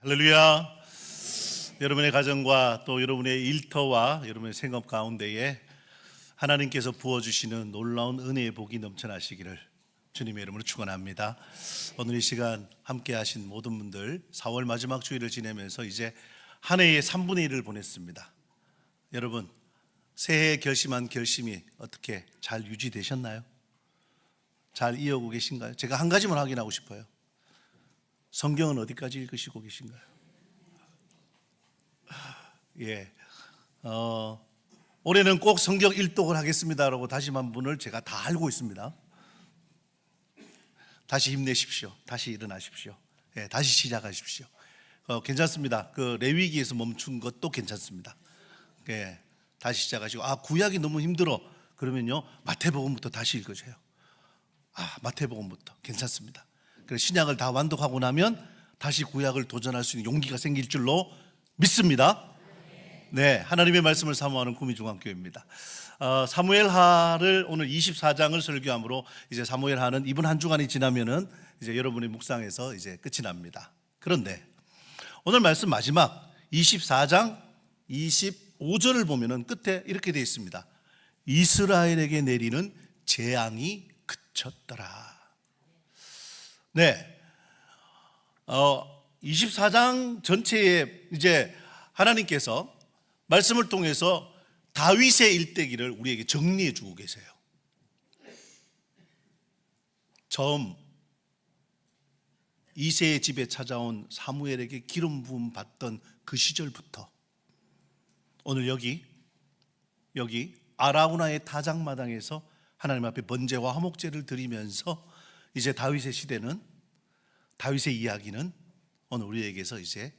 할렐루야. 여러분의 가정과 또 여러분의 일터와 여러분의 생업 가운데에 하나님께서 부어주시는 놀라운 은혜의 복이 넘쳐나시기를 주님의 이름으로 축원합니다. 오늘 이 시간 함께 하신 모든 분들 4월 마지막 주일을 지내면서 이제 한 해의 3분의 1을 보냈습니다. 여러분 새해에 결심한 결심이 어떻게 잘 유지되셨나요? 잘 이어오고 계신가요? 제가 한 가지만 확인하고 싶어요. 성경은 어디까지 읽으시고 계신가요? 올해는 꼭 성경 일독을 하겠습니다라고 다짐한 분을 제가 다 알고 있습니다. 다시 힘내십시오. 다시 일어나십시오. 다시 시작하십시오. 괜찮습니다. 그 레위기에서 멈춘 것도 괜찮습니다. 다시 시작하시고, 구약이 너무 힘들어 그러면요 마태복음부터 다시 읽으세요. 마태복음부터 괜찮습니다. 그래서 신약을 다 완독하고 나면 다시 구약을 도전할 수 있는 용기가 생길 줄로 믿습니다. 네, 하나님의 말씀을 사모하는 구미중앙교회입니다. 사무엘하를 오늘 24장을 설교함으로 이제 사무엘하는 이번 한 주간이 지나면은 이제 여러분의 묵상에서 이제 끝이 납니다. 그런데 오늘 말씀 마지막 24장 25절을 보면은 끝에 이렇게 되어 있습니다. 이스라엘에게 내리는 재앙이 그쳤더라. 네, 24장 전체에 이제 하나님께서 말씀을 통해서 다윗의 일대기를 우리에게 정리해 주고 계세요. 처음 이새의 집에 찾아온 사무엘에게 기름 부음 받던 그 시절부터 오늘 여기 아라우나의 타작마당에서 하나님 앞에 번제와 화목제를 드리면서 이제 다윗의 시대는, 다윗의 이야기는 오늘 우리에게서 이제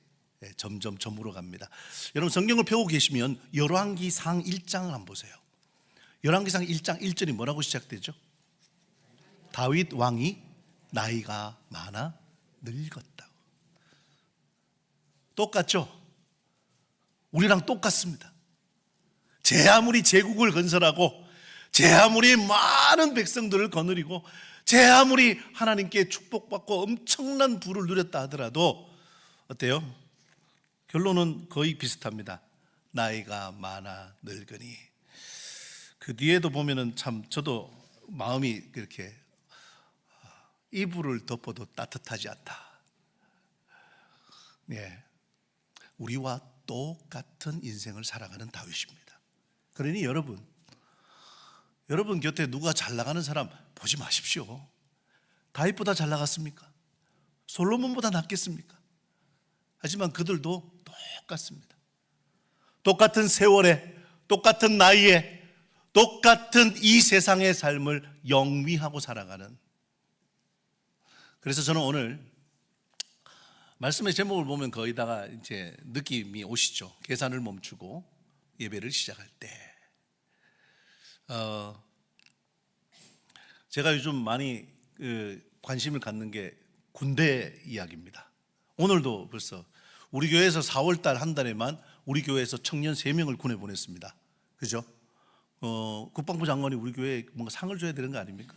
점점 저물어 갑니다. 여러분 성경을 펴고 계시면 열왕기상 1장을 한번 보세요. 열왕기상 1장 1절이 뭐라고 시작되죠? 다윗 왕이 나이가 많아 늙었다고. 똑같죠? 우리랑 똑같습니다. 제 아무리 제국을 건설하고 제 아무리 많은 백성들을 거느리고 제 아무리 하나님께 축복받고 엄청난 부를 누렸다 하더라도 어때요? 결론은 거의 비슷합니다. 나이가 많아 늙으니. 그 뒤에도 보면은 참 저도 마음이 그렇게 이불을 덮어도 따뜻하지 않다. 우리와 똑같은 인생을 살아가는 다윗입니다. 그러니 여러분 곁에 누가 잘 나가는 사람 보지 마십시오. 다윗보다 잘 나갔습니까? 솔로몬보다 낫겠습니까? 하지만 그들도 똑같습니다. 똑같은 세월에, 똑같은 나이에, 똑같은 이 세상의 삶을 영위하고 살아가는. 그래서 저는 오늘 말씀의 제목을 보면 거의다가 이제 느낌이 오시죠. 계산을 멈추고 예배를 시작할 때. 제가 요즘 많이 관심을 갖는 게 군대 이야기입니다. 오늘도 벌써 우리 교회에서 4월달 한 달에만 우리 교회에서 청년 3명을 군에 보냈습니다. 그죠? 국방부 장관이 우리 교회에 뭔가 상을 줘야 되는 거 아닙니까?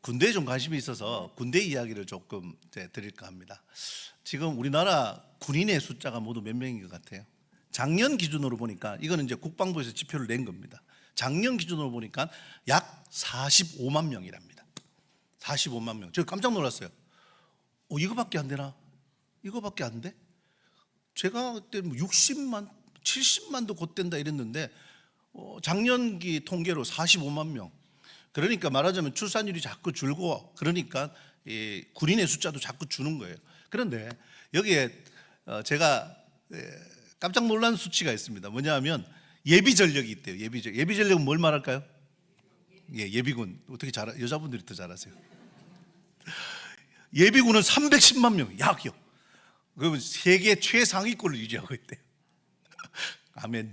군대에 좀 관심이 있어서 군대 이야기를 조금 드릴까 합니다. 지금 우리나라 군인의 숫자가 모두 몇 명인 것 같아요? 작년 기준으로 보니까, 이거는 이제 국방부에서 지표를 낸 겁니다. 작년 기준으로 보니까 약 45만 명이랍니다. 45만 명. 제가 깜짝 놀랐어요. 이거밖에 안 되나? 이거밖에 안 돼? 제가 그때 60만, 70만도 곧 된다 이랬는데 작년기 통계로 45만 명. 그러니까 말하자면 출산율이 자꾸 줄고, 그러니까 이 군인의 숫자도 자꾸 주는 거예요. 그런데 여기에 제가 깜짝 놀란 수치가 있습니다. 뭐냐 하면 예비 전력이 있대요. 예비 전력은 뭘 말할까요? 예비군. 어떻게 여자분들이 더 잘하세요. 예비군은 310만 명. 야기요. 그러면 세계 최상위권을 유지하고 있대요. 아멘.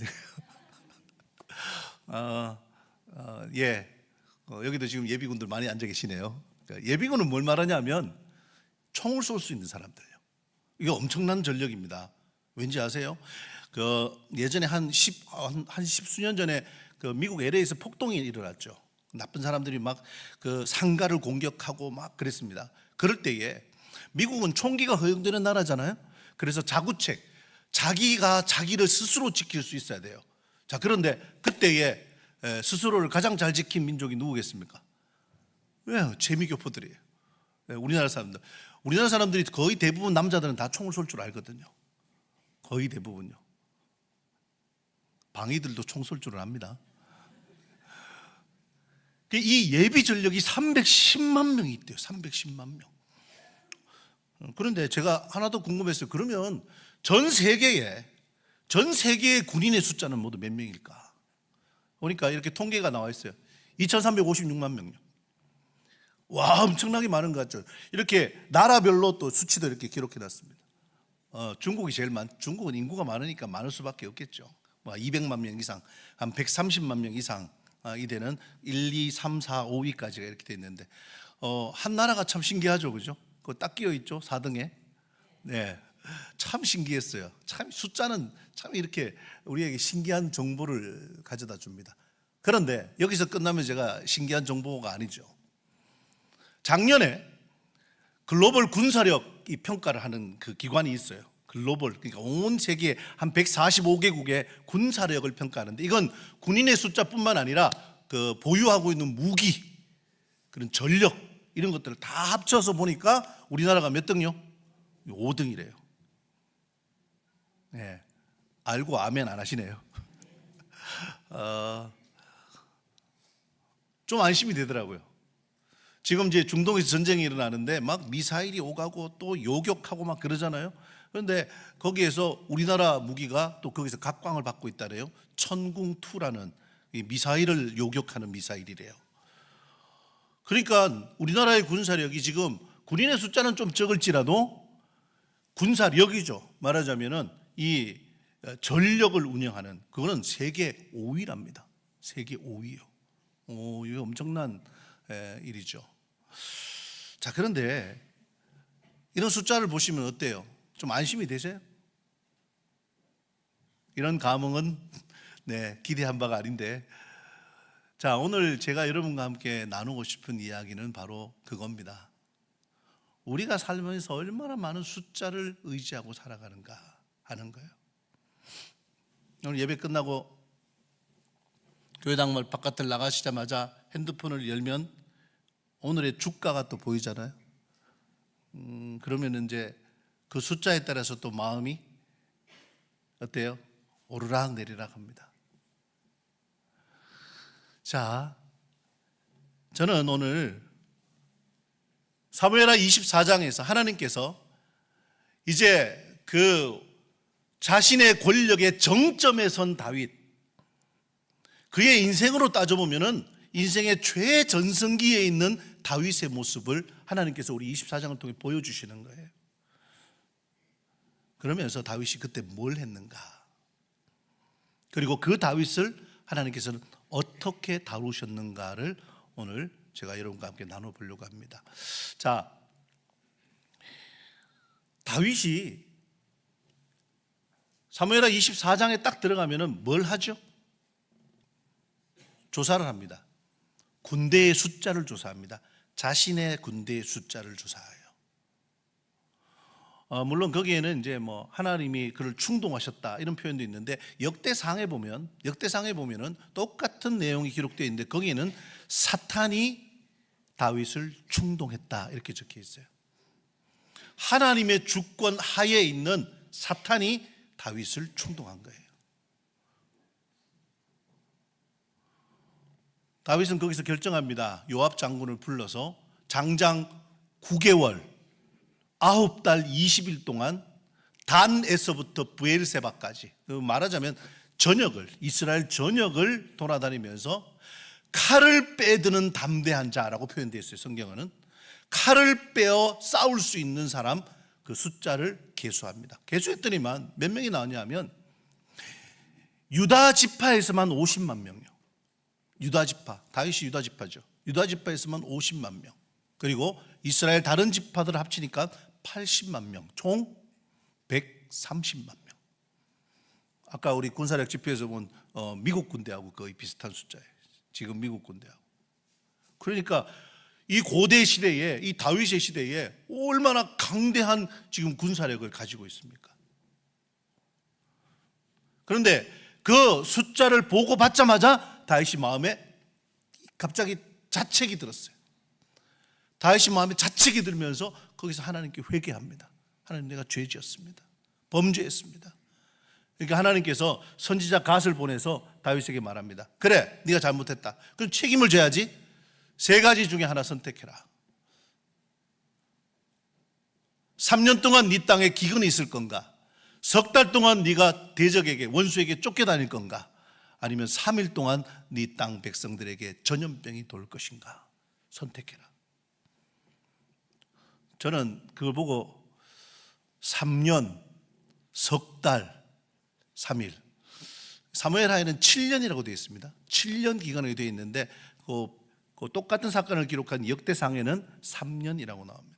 여기도 지금 예비군들 많이 앉아 계시네요. 예비군은 뭘 말하냐면 총을 쏠 수 있는 사람들이에요. 이거 엄청난 전력입니다. 왠지 아세요? 예전에 한 십수년 전에 미국 LA에서 폭동이 일어났죠. 나쁜 사람들이 막 상가를 공격하고 막 그랬습니다. 그럴 때에 미국은 총기가 허용되는 나라잖아요. 그래서 자구책, 자기가 자기를 스스로 지킬 수 있어야 돼요. 자, 그런데 그때에 스스로를 가장 잘 지킨 민족이 누구겠습니까? 왜? 재미교포들이에요. 우리나라 사람들. 우리나라 사람들이 거의 대부분 남자들은 다 총을 쏠 줄 알거든요. 거의 대부분요. 방위들도 총 쏠 줄을 압니다. 이 예비 전력이 310만 명이 있대요. 310만 명. 그런데 제가 하나 더 궁금했어요. 그러면 전 세계의 군인의 숫자는 모두 몇 명일까? 보니까 이렇게 통계가 나와 있어요. 2356만 명요. 와, 엄청나게 많은 것 같죠. 이렇게 나라별로 또 수치도 이렇게 기록해 놨습니다. 중국이 제일 중국은 인구가 많으니까 많을 수밖에 없겠죠. 200만 명 이상, 한 130만 명 이상 이 되는 1, 2, 3, 4, 5위까지가 이렇게 돼 있는데 한 나라가 참 신기하죠, 그죠? 그거 딱 끼어 있죠, 4등에. 네, 참 신기했어요. 참 숫자는 참 이렇게 우리에게 신기한 정보를 가져다 줍니다. 그런데 여기서 끝나면 제가 신기한 정보가 아니죠. 작년에 글로벌 군사력 평가를 하는 그 기관이 있어요. 글로벌, 그러니까 온 세계 한 145개국의 군사력을 평가하는데, 이건 군인의 숫자뿐만 아니라 그 보유하고 있는 무기, 그런 전력 이런 것들을 다 합쳐서 보니까 우리나라가 몇 등요? 5등이래요. 네, 알고 아멘 안 하시네요. 좀 안심이 되더라고요. 지금 이제 중동에서 전쟁이 일어나는데 막 미사일이 오가고 또 요격하고 막 그러잖아요. 그런데 거기에서 우리나라 무기가 또 거기서 각광을 받고 있다래요. 천궁2라는 미사일을 요격하는 미사일이래요. 그러니까 우리나라의 군사력이 지금 군인의 숫자는 좀 적을지라도 군사력이죠. 말하자면은 이 전력을 운영하는 그거는 세계 5위랍니다. 세계 5위요. 이거 엄청난 일이죠. 자, 그런데 이런 숫자를 보시면 어때요? 좀 안심이 되세요? 이런 감흥은 기대한 바가 아닌데, 자, 오늘 제가 여러분과 함께 나누고 싶은 이야기는 바로 그겁니다. 우리가 살면서 얼마나 많은 숫자를 의지하고 살아가는가 하는 거예요. 오늘 예배 끝나고 교회당 바깥을 나가시자마자 핸드폰을 열면 오늘의 주가가 또 보이잖아요. 그러면 이제 그 숫자에 따라서 또 마음이 어때요? 오르락 내리락 합니다. 자, 저는 오늘 사무엘하 24장에서 하나님께서 이제 그 자신의 권력의 정점에 선 다윗, 그의 인생으로 따져보면은 인생의 최전성기에 있는 다윗의 모습을 하나님께서 우리 24장을 통해 보여주시는 거예요. 그러면서 다윗이 그때 뭘 했는가, 그리고 그 다윗을 하나님께서는 어떻게 다루셨는가를 오늘 제가 여러분과 함께 나눠보려고 합니다. 자, 다윗이 사무엘하 24장에 딱 들어가면은 뭘 하죠? 조사를 합니다. 군대의 숫자를 조사합니다. 자신의 군대의 숫자를 조사해요. 물론 거기에는 이제 뭐 하나님이 그를 충동하셨다 이런 표현도 있는데, 역대상에 보면은 똑같은 내용이 기록되어 있는데 거기에는 사탄이 다윗을 충동했다 이렇게 적혀 있어요. 하나님의 주권 하에 있는 사탄이 다윗을 충동한 거예요. 다윗은 거기서 결정합니다. 요압 장군을 불러서 장장 9개월 9달 20일 동안 단에서부터 브엘세바까지, 말하자면 이스라엘 전역을 돌아다니면서 칼을 빼드는 담대한 자라고 표현되어 있어요. 성경에는 칼을 빼어 싸울 수 있는 사람 그 숫자를 계수합니다. 계수했더니만 몇 명이 나왔냐면 유다 지파에서만 50만 명이요. 유다 지파, 다윗이 유다 지파죠. 유다 지파에서만 50만 명, 그리고 이스라엘 다른 지파들 합치니까 80만 명, 총 130만 명. 아까 우리 군사력 지표에서 본 미국 군대하고 거의 비슷한 숫자예요. 지금 미국 군대하고. 그러니까 이 고대 시대에, 이 다윗의 시대에 얼마나 강대한 지금 군사력을 가지고 있습니까? 그런데 그 숫자를 보고 받자마자 다윗이 마음에 갑자기 자책이 들었어요. 다윗이 마음에 자책이 들면서 거기서 하나님께 회개합니다. 하나님, 내가 죄지었습니다. 범죄했습니다. 그러니까 하나님께서 선지자 갓을 보내서 다윗에게 말합니다. 그래, 네가 잘못했다. 그럼 책임을 져야지. 3가지 중에 하나 선택해라. 3년 동안 네 땅에 기근이 있을 건가? 석 달 동안 네가 대적에게, 원수에게 쫓겨다닐 건가? 아니면 3일 동안 네 땅 백성들에게 전염병이 돌 것인가? 선택해라. 저는 그걸 보고 3년, 석 달, 3일. 사무엘하에는 7년이라고 되어 있습니다. 7년 기간이 되어 있는데 그 똑같은 사건을 기록한 역대상에는 3년이라고 나옵니다.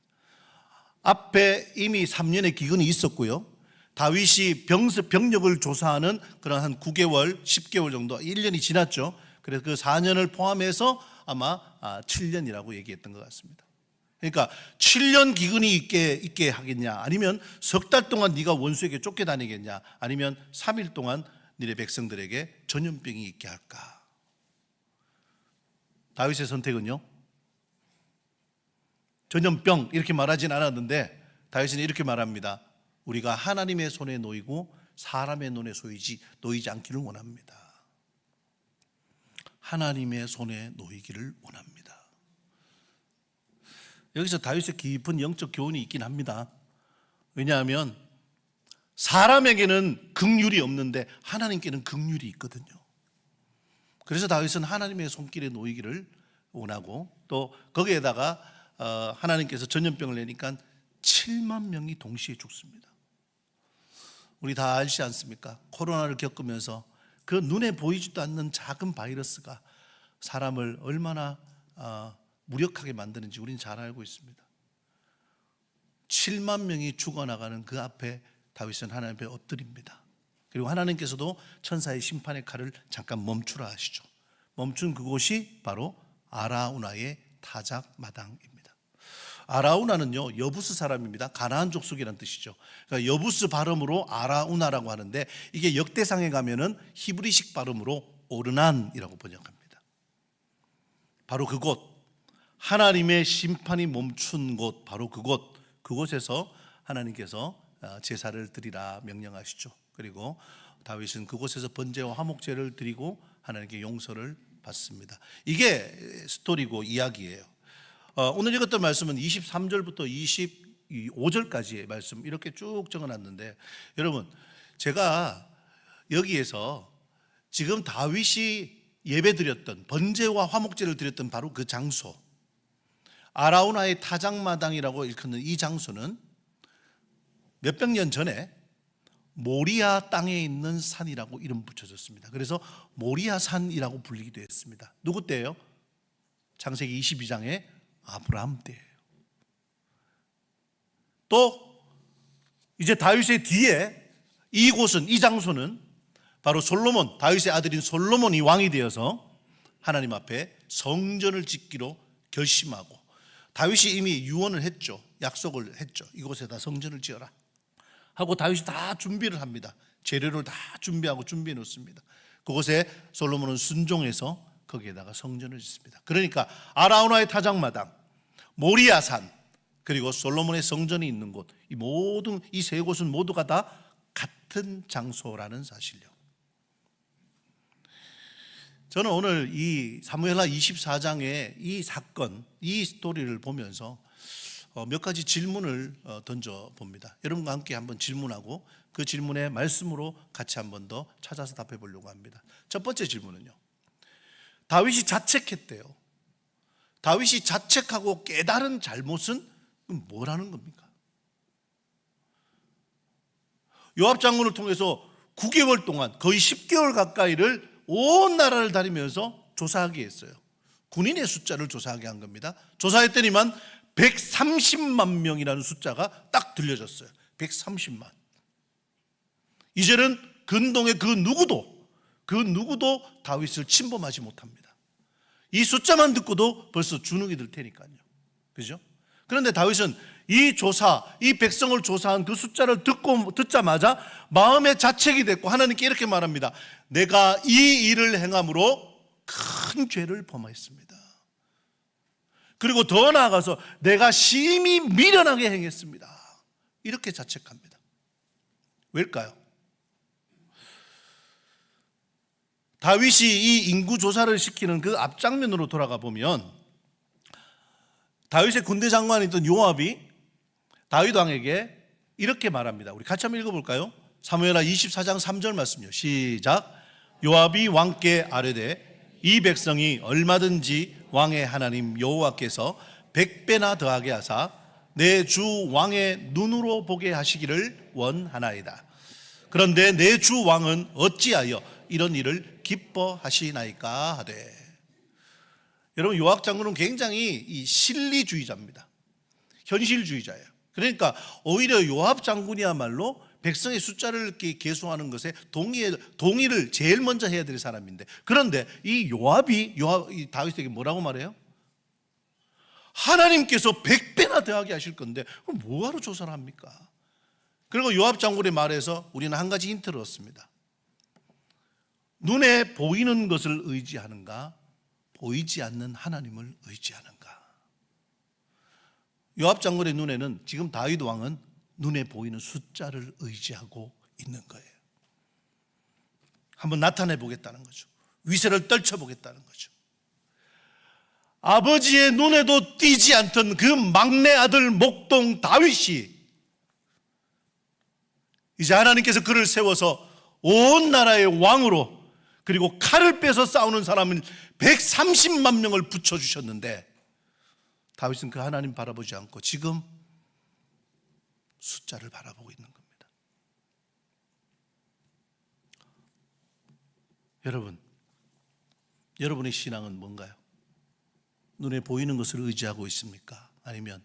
앞에 이미 3년의 기근이 있었고요. 다윗이 병력을 조사하는 그런 한 9개월, 10개월 정도, 1년이 지났죠. 그래서 그 4년을 포함해서 아마 7년이라고 얘기했던 것 같습니다. 그러니까 7년 기근이 있게 하겠냐, 아니면 석 달 동안 네가 원수에게 쫓겨다니겠냐, 아니면 3일 동안 너네 백성들에게 전염병이 있게 할까? 다윗의 선택은요, 전염병 이렇게 말하진 않았는데 다윗은 이렇게 말합니다. 우리가 하나님의 손에 놓이고 사람의 눈에 놓이지 않기를 원합니다. 하나님의 손에 놓이기를 원합니다. 여기서 다윗의 깊은 영적 교훈이 있긴 합니다. 왜냐하면 사람에게는 긍휼이 없는데 하나님께는 긍휼이 있거든요. 그래서 다윗은 하나님의 손길에 놓이기를 원하고, 또 거기에다가 하나님께서 전염병을 내니까 7만 명이 동시에 죽습니다. 우리 다 알지 않습니까? 코로나를 겪으면서 그 눈에 보이지도 않는 작은 바이러스가 사람을 얼마나 무력하게 만드는지 우리는 잘 알고 있습니다. 7만 명이 죽어나가는 그 앞에 다윗은 하나님 앞에 엎드립니다. 그리고 하나님께서도 천사의 심판의 칼을 잠깐 멈추라 하시죠. 멈춘 그곳이 바로 아라우나의 타작 마당입니다. 아라우나는요, 여부스 사람입니다. 가나안 족속이라는 뜻이죠. 그러니까 여부스 발음으로 아라우나라고 하는데, 이게 역대상에 가면은 히브리식 발음으로 오르난이라고 번역합니다. 바로 그곳, 하나님의 심판이 멈춘 곳, 바로 그곳에서 하나님께서 제사를 드리라 명령하시죠. 그리고 다윗은 그곳에서 번제와 화목제를 드리고 하나님께 용서를 받습니다. 이게 스토리고 이야기예요. 오늘 읽었던 말씀은 23절부터 25절까지의 말씀 이렇게 쭉 적어놨는데, 여러분, 제가 여기에서 지금 다윗이 예배드렸던, 번제와 화목제를 드렸던 바로 그 장소, 아라우나의 타작마당이라고 일컫는 이 장소는 몇백 년 전에 모리아 땅에 있는 산이라고 이름 붙여졌습니다. 그래서 모리아 산이라고 불리기도 했습니다. 누구 때예요? 창세기 22장에 아브라함 때예요. 또 이제 다윗의 뒤에 이 장소는 바로 솔로몬, 다윗의 아들인 솔로몬이 왕이 되어서 하나님 앞에 성전을 짓기로 결심하고, 다윗이 이미 유언을 했죠. 약속을 했죠. 이곳에다 성전을 지어라 하고 다윗이 다 준비를 합니다. 재료를 다 준비해 놓습니다. 그곳에 솔로몬은 순종해서 거기에다가 성전을 짓습니다. 그러니까 아라우나의 타작마당, 모리아산, 그리고 솔로몬의 성전이 있는 곳, 이 세 곳은 모두가 다 같은 장소라는 사실요. 저는 오늘 이 사무엘하 24장의 이 사건, 이 스토리를 보면서 몇 가지 질문을 던져봅니다. 여러분과 함께 한번 질문하고 그 질문의 말씀으로 같이 한번 더 찾아서 답해 보려고 합니다. 첫 번째 질문은요, 다윗이 자책했대요. 다윗이 자책하고 깨달은 잘못은 뭐라는 겁니까? 요압 장군을 통해서 9개월 동안 거의 10개월 가까이를 온 나라를 다니면서 조사하게 했어요. 군인의 숫자를 조사하게 한 겁니다. 조사했더니만 130만 명이라는 숫자가 딱 들려졌어요. 130만. 이제는 근동의 그 누구도 다윗을 침범하지 못합니다. 이 숫자만 듣고도 벌써 주눅이 들 테니까요. 그죠? 그런데 다윗은 이 백성을 조사한 그 숫자를 듣자마자 마음의 자책이 됐고 하나님께 이렇게 말합니다. 내가 이 일을 행함으로 큰 죄를 범하였습니다. 그리고 더 나아가서 내가 심히 미련하게 행했습니다. 이렇게 자책합니다. 왜일까요? 다윗이 이 인구 조사를 시키는 그 앞장면으로 돌아가 보면 다윗의 군대 장관이던 요압이 다윗 왕에게 이렇게 말합니다. 우리 같이 한번 읽어볼까요? 사무엘하 24장 3절 말씀이요. 시작. 요압이 왕께 아뢰되 이 백성이 얼마든지 왕의 하나님 여호와께서 100배나 더하게 하사 내 주 왕의 눈으로 보게 하시기를 원하나이다. 그런데 내 주 왕은 어찌하여 이런 일을 기뻐하시나이까 하되. 여러분, 요압 장군은 굉장히 이 실리주의자입니다. 현실주의자예요. 그러니까 오히려 요압 장군이야말로 백성의 숫자를 이렇게 계수하는 것에 동의를 제일 먼저 해야 될 사람인데, 그런데 이 이 다윗에게 뭐라고 말해요? 하나님께서 100배나 더하게 하실 건데 그럼 뭐하러 조사를 합니까? 그리고 요압 장군의 말에서 우리는 한 가지 힌트를 얻습니다. 눈에 보이는 것을 의지하는가, 보이지 않는 하나님을 의지하는가. 요압 장군의 눈에는 지금 다윗 왕은 눈에 보이는 숫자를 의지하고 있는 거예요. 한번 나타내 보겠다는 거죠. 위세를 떨쳐 보겠다는 거죠. 아버지의 눈에도 띄지 않던 그 막내 아들 목동 다윗이 이제 하나님께서 그를 세워서 온 나라의 왕으로, 그리고 칼을 빼서 싸우는 사람을 130만 명을 붙여주셨는데 다윗은 그 하나님 바라보지 않고 지금 숫자를 바라보고 있는 겁니다. 여러분의 신앙은 뭔가요? 눈에 보이는 것을 의지하고 있습니까? 아니면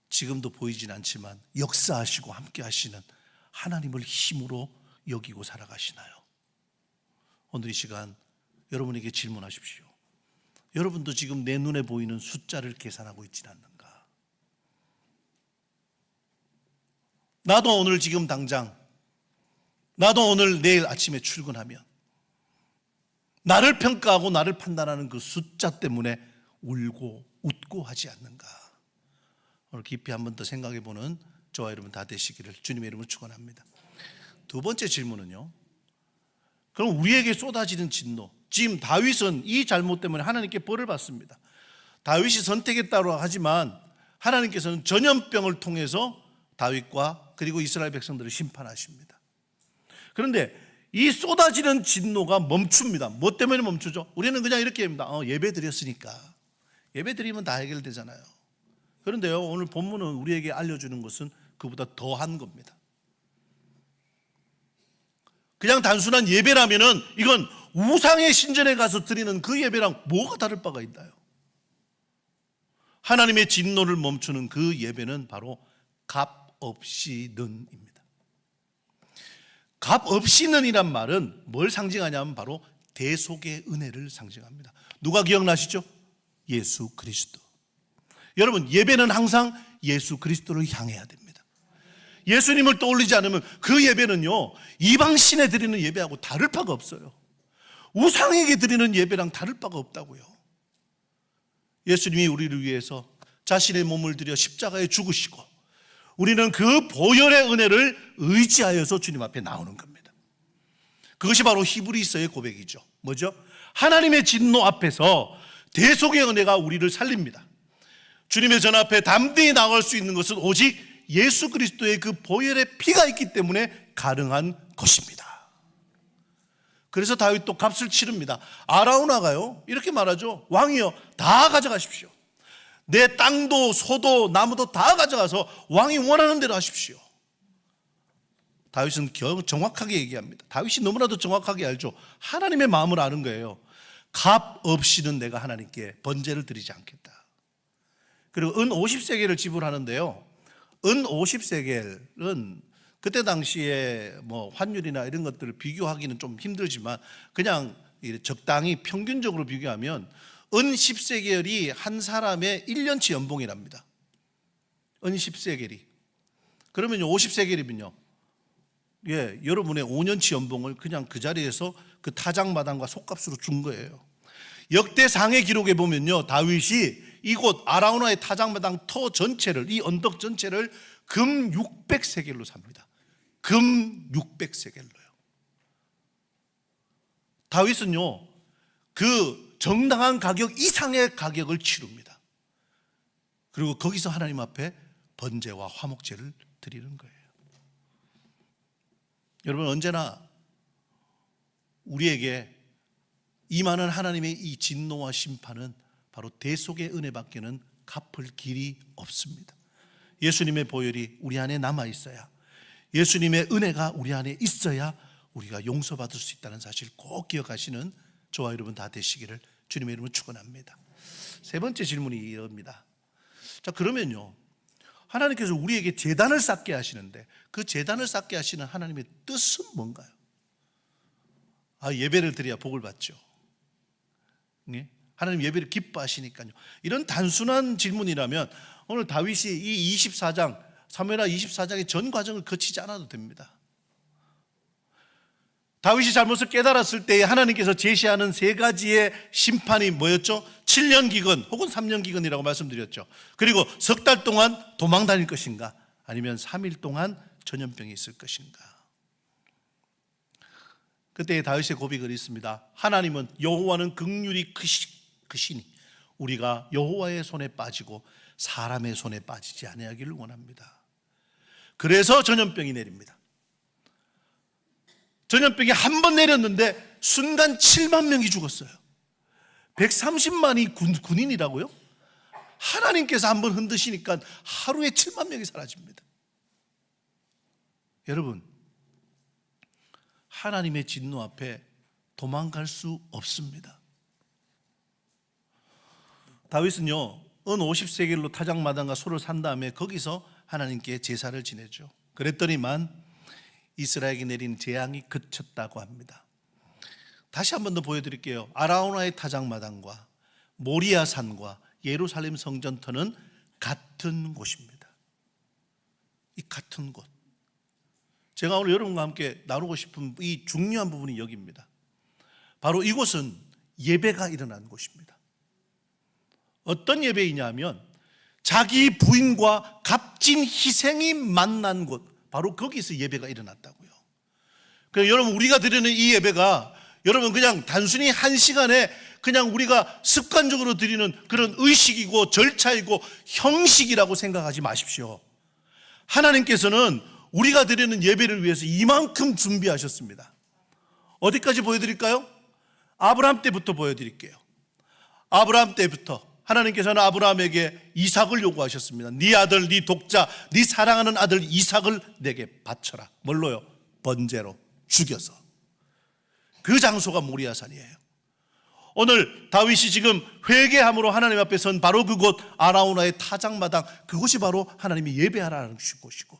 지금도 보이진 않지만 역사하시고 함께 하시는 하나님을 힘으로 여기고 살아가시나요? 오늘 이 시간 여러분에게 질문하십시오. 여러분도 지금 내 눈에 보이는 숫자를 계산하고 있진 않는가? 나도 오늘 지금 당장, 나도 오늘 내일 아침에 출근하면 나를 평가하고 나를 판단하는 그 숫자 때문에 울고 웃고 하지 않는가? 오늘 깊이 한 번 더 생각해 보는 저와 여러분 다 되시기를 주님의 이름으로 축원합니다. 두 번째 질문은요, 그럼 우리에게 쏟아지는 진노, 지금 다윗은 이 잘못 때문에 하나님께 벌을 받습니다. 다윗이 선택했다고 하지만 하나님께서는 전염병을 통해서 다윗과 그리고 이스라엘 백성들을 심판하십니다. 그런데 이 쏟아지는 진노가 멈춥니다. 뭐 때문에 멈추죠? 우리는 그냥 이렇게 합니다. 예배 드렸으니까. 예배 드리면 다 해결되잖아요. 그런데요, 오늘 본문은 우리에게 알려주는 것은 그보다 더한 겁니다. 그냥 단순한 예배라면은 이건 우상의 신전에 가서 드리는 그 예배랑 뭐가 다를 바가 있나요? 하나님의 진노를 멈추는 그 예배는 바로 값 없이는입니다. 값 없이는이란 말은 뭘 상징하냐면 바로 대속의 은혜를 상징합니다. 누가 기억나시죠? 예수 그리스도. 여러분, 예배는 항상 예수 그리스도를 향해야 됩니다. 예수님을 떠올리지 않으면 그 예배는요, 이방신에 드리는 예배하고 다를 바가 없어요. 우상에게 드리는 예배랑 다를 바가 없다고요. 예수님이 우리를 위해서 자신의 몸을 들여 십자가에 죽으시고 우리는 그 보혈의 은혜를 의지하여서 주님 앞에 나오는 겁니다. 그것이 바로 히브리서의 고백이죠. 뭐죠? 하나님의 진노 앞에서 대속의 은혜가 우리를 살립니다. 주님의 전 앞에 담대히 나갈 수 있는 것은 오직 예수 그리스도의 그 보혈의 피가 있기 때문에 가능한 것입니다. 그래서 다윗도 값을 치릅니다. 아라우나가요, 이렇게 말하죠. 왕이여, 다 가져가십시오. 내 땅도 소도 나무도 다 가져가서 왕이 원하는 대로 하십시오. 다윗은 정확하게 얘기합니다. 다윗이 너무나도 정확하게 알죠. 하나님의 마음을 아는 거예요. 값 없이는 내가 하나님께 번제를 드리지 않겠다. 그리고 은 50세겔을 지불하는데요, 은 50세겔은 그때 당시에 뭐 환율이나 이런 것들을 비교하기는 좀 힘들지만 그냥 적당히 평균적으로 비교하면 은 10세겔이 한 사람의 1년치 연봉이랍니다. 은 10세겔이. 그러면요 50세겔이면요 여러분의 5년치 연봉을 그냥 그 자리에서 그 타작마당과 속값으로 준 거예요. 역대상의 기록에 보면요 다윗이 이곳 아라우나의 타작마당 터 전체를, 이 언덕 전체를 금 600세겔로 삽니다. 금 600세겔로요. 다윗은요 그 정당한 가격 이상의 가격을 치릅니다. 그리고 거기서 하나님 앞에 번제와 화목제를 드리는 거예요. 여러분, 언제나 우리에게 임하는 하나님의 이 진노와 심판은 바로 대속의 은혜밖에는 갚을 길이 없습니다. 예수님의 보혈이 우리 안에 남아 있어야, 예수님의 은혜가 우리 안에 있어야 우리가 용서받을 수 있다는 사실 꼭 기억하시는 저와 여러분 다 되시기를 주님의 이름으로 축원합니다. 세 번째 질문이 이럽니다. 자, 그러면요 하나님께서 우리에게 제단을 쌓게 하시는데 그 제단을 쌓게 하시는 하나님의 뜻은 뭔가요? 예배를 드려야 복을 받죠. 하나님 예배를 기뻐하시니까요. 이런 단순한 질문이라면 오늘 다윗이 이 24장 사무엘하 24장의 전 과정을 거치지 않아도 됩니다. 다윗이 잘못을 깨달았을 때 하나님께서 제시하는 세 가지의 심판이 뭐였죠? 7년 기근 혹은 3년 기근이라고 말씀드렸죠. 그리고 석 달 동안 도망 다닐 것인가, 아니면 3일 동안 전염병이 있을 것인가. 그때 다윗의 고백이 있습니다. 하나님은, 여호와는 긍휼이 크시니 우리가 여호와의 손에 빠지고 사람의 손에 빠지지 아니하기를 원합니다. 그래서 전염병이 내립니다. 전염병이 한 번 내렸는데 순간 7만 명이 죽었어요. 130만이 군인이라고요? 하나님께서 한 번 흔드시니까 하루에 7만 명이 사라집니다. 여러분, 하나님의 진노 앞에 도망갈 수 없습니다. 다윗은요 은 50세겔로 타작마당과 소를 산 다음에 거기서 하나님께 제사를 지내죠. 그랬더니만 이스라엘에게 내린 재앙이 그쳤다고 합니다. 다시 한 번 더 보여드릴게요. 아라우나의 타작마당과 모리아산과 예루살렘 성전터는 같은 곳입니다. 이 같은 곳. 제가 오늘 여러분과 함께 나누고 싶은 이 중요한 부분이 여기입니다. 바로 이곳은 예배가 일어난 곳입니다. 어떤 예배이냐 하면 자기 부인과 값진 희생이 만난 곳, 바로 거기서 예배가 일어났다고요. 그러니까 여러분, 우리가 드리는 이 예배가 여러분 그냥 단순히 한 시간에 그냥 우리가 습관적으로 드리는 그런 의식이고 절차이고 형식이라고 생각하지 마십시오. 하나님께서는 우리가 드리는 예배를 위해서 이만큼 준비하셨습니다. 어디까지 보여드릴까요? 아브라함 때부터 보여드릴게요. 아브라함 때부터 하나님께서는 아브라함에게 이삭을 요구하셨습니다. 네 아들, 네 독자, 네 사랑하는 아들 이삭을 내게 바쳐라. 뭘로요? 번제로 죽여서. 그 장소가 모리아산이에요. 오늘 다윗이 지금 회개함으로 하나님 앞에 선 바로 그곳 아라우나의 타작마당, 그곳이 바로 하나님이 예배하라는 곳이고,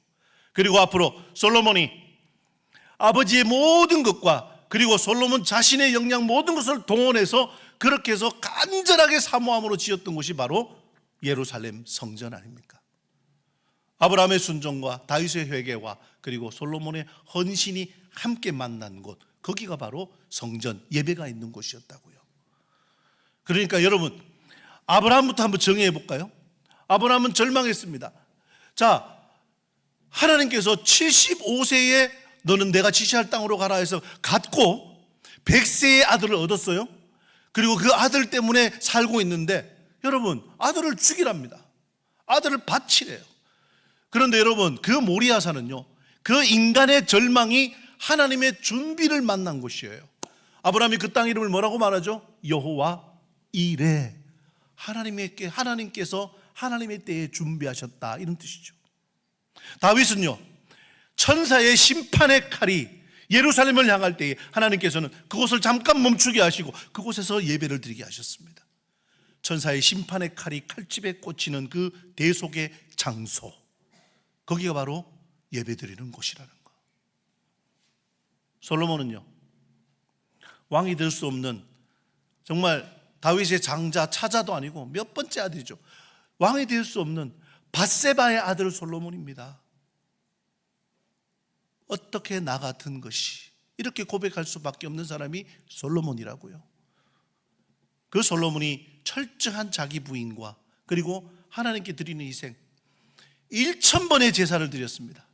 그리고 앞으로 솔로몬이 아버지의 모든 것과 그리고 솔로몬 자신의 역량 모든 것을 동원해서 그렇게 해서 간절하게 사모함으로 지었던 곳이 바로 예루살렘 성전 아닙니까? 아브라함의 순종과 다윗의 회개와 그리고 솔로몬의 헌신이 함께 만난 곳, 거기가 바로 성전, 예배가 있는 곳이었다고요. 그러니까 여러분, 아브라함부터 한번 정의해 볼까요? 아브라함은 절망했습니다. 자, 하나님께서 75세에 너는 내가 지시할 땅으로 가라 해서 갔고 100세의 아들을 얻었어요. 그리고 그 아들 때문에 살고 있는데 여러분, 아들을 죽이랍니다. 아들을 바치래요. 그런데 여러분, 그 모리아산은요, 그 인간의 절망이 하나님의 준비를 만난 곳이에요. 아브라함이 그 땅 이름을 뭐라고 말하죠? 여호와 이레. 하나님께서 하나님의 때에 준비하셨다, 이런 뜻이죠. 다윗은요, 천사의 심판의 칼이 예루살렘을 향할 때에 하나님께서는 그곳을 잠깐 멈추게 하시고 그곳에서 예배를 드리게 하셨습니다. 천사의 심판의 칼이 칼집에 꽂히는 그 대속의 장소, 거기가 바로 예배 드리는 곳이라는 거. 솔로몬은요, 왕이 될 수 없는 정말 다윗의 장자 차자도 아니고 몇 번째 아들이죠. 왕이 될 수 없는 밧세바의 아들 솔로몬입니다. 어떻게 나 같은 것이, 이렇게 고백할 수밖에 없는 사람이 솔로몬이라고요. 그 솔로몬이 철저한 자기 부인과 그리고 하나님께 드리는 희생 1000번의 제사를 드렸습니다.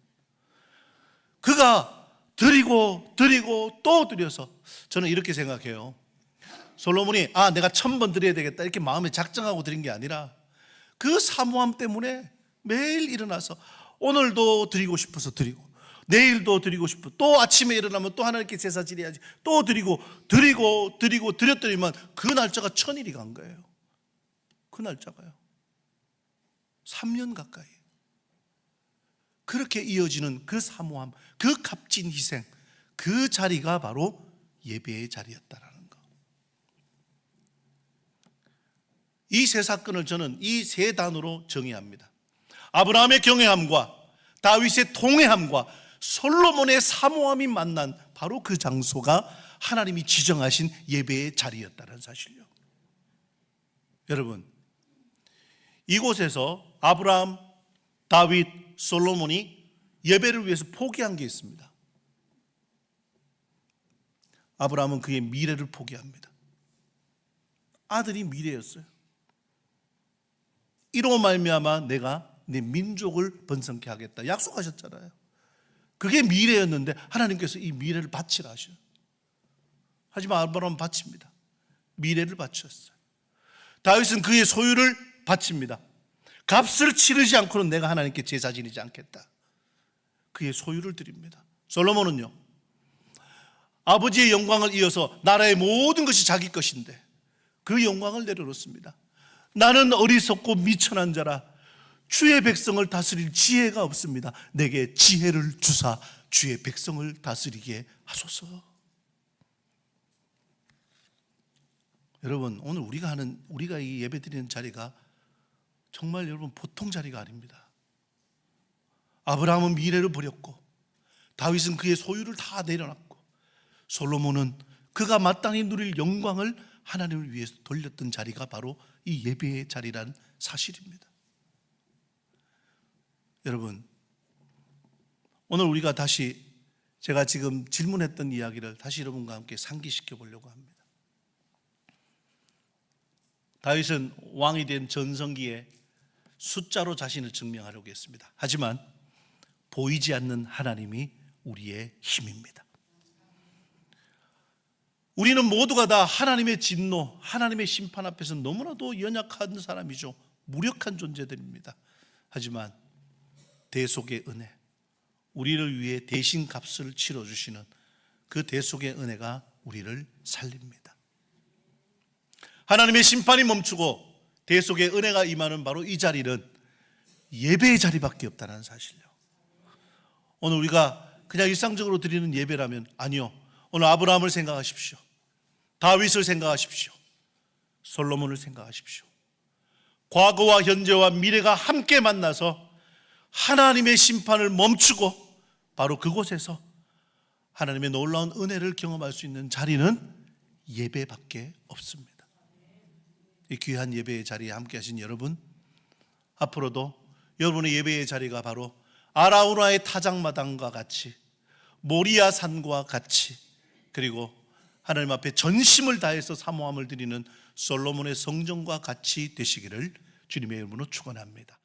그가 드리고 또 드려서, 저는 이렇게 생각해요. 솔로몬이 내가 1000번 드려야 되겠다 이렇게 마음에 작정하고 드린 게 아니라 그 사모함 때문에 매일 일어나서 오늘도 드리고 싶어서 드리고, 내일도 드리고 싶어, 또 아침에 일어나면 또 하나님께 제사 지내야지, 또 드리고 드렸더니만 그 날짜가 1000일이 간 거예요. 그 날짜가요 3년 가까이. 그렇게 이어지는 그 사모함, 그 값진 희생, 그 자리가 바로 예배의 자리였다라는 거. 이 세 사건을 저는 이 세 단어로 정의합니다. 아브라함의 경외함과 다윗의 통회함과 솔로몬의 사모함이 만난 바로 그 장소가 하나님이 지정하신 예배의 자리였다는 사실이요. 여러분, 이곳에서 아브라함, 다윗, 솔로몬이 예배를 위해서 포기한 게 있습니다. 아브라함은 그의 미래를 포기합니다. 아들이 미래였어요. 이로 말미암아 내가 내 민족을 번성케 하겠다 약속하셨잖아요. 그게 미래였는데 하나님께서 이 미래를 바치라 하셔요. 하지만 아브라함은 바칩니다. 미래를 바쳤어요. 다윗은 그의 소유를 바칩니다. 값을 치르지 않고는 내가 하나님께 제사 지내지 않겠다. 그의 소유를 드립니다. 솔로몬은요, 아버지의 영광을 이어서 나라의 모든 것이 자기 것인데 그 영광을 내려놓습니다. 나는 어리석고 미천한 자라 주의 백성을 다스릴 지혜가 없습니다. 내게 지혜를 주사 주의 백성을 다스리게 하소서. 여러분, 오늘 우리가 이 예배 드리는 자리가 정말 여러분 보통 자리가 아닙니다. 아브라함은 미래를 버렸고, 다윗은 그의 소유를 다 내려놨고, 솔로몬은 그가 마땅히 누릴 영광을 하나님을 위해서 돌렸던 자리가 바로 이 예배의 자리라는 사실입니다. 여러분, 오늘 우리가 다시 제가 지금 질문했던 이야기를 다시 여러분과 함께 상기시켜 보려고 합니다. 다윗은 왕이 된 전성기에 숫자로 자신을 증명하려고 했습니다. 하지만 보이지 않는 하나님이 우리의 힘입니다. 우리는 모두가 다 하나님의 진노, 하나님의 심판 앞에서 너무나도 연약한 사람이죠. 무력한 존재들입니다. 하지만 대속의 은혜, 우리를 위해 대신 값을 치러주시는 그 대속의 은혜가 우리를 살립니다. 하나님의 심판이 멈추고 대속의 은혜가 임하는 바로 이 자리는 예배의 자리밖에 없다는 사실이요. 오늘 우리가 그냥 일상적으로 드리는 예배라면 아니요. 오늘 아브라함을 생각하십시오. 다윗을 생각하십시오. 솔로몬을 생각하십시오. 과거와 현재와 미래가 함께 만나서 하나님의 심판을 멈추고 바로 그곳에서 하나님의 놀라운 은혜를 경험할 수 있는 자리는 예배밖에 없습니다. 이 귀한 예배의 자리에 함께 하신 여러분, 앞으로도 여러분의 예배의 자리가 바로 아라우나의 타작마당과 같이, 모리아 산과 같이, 그리고 하나님 앞에 전심을 다해서 사모함을 드리는 솔로몬의 성전과 같이 되시기를 주님의 이름으로 축원합니다.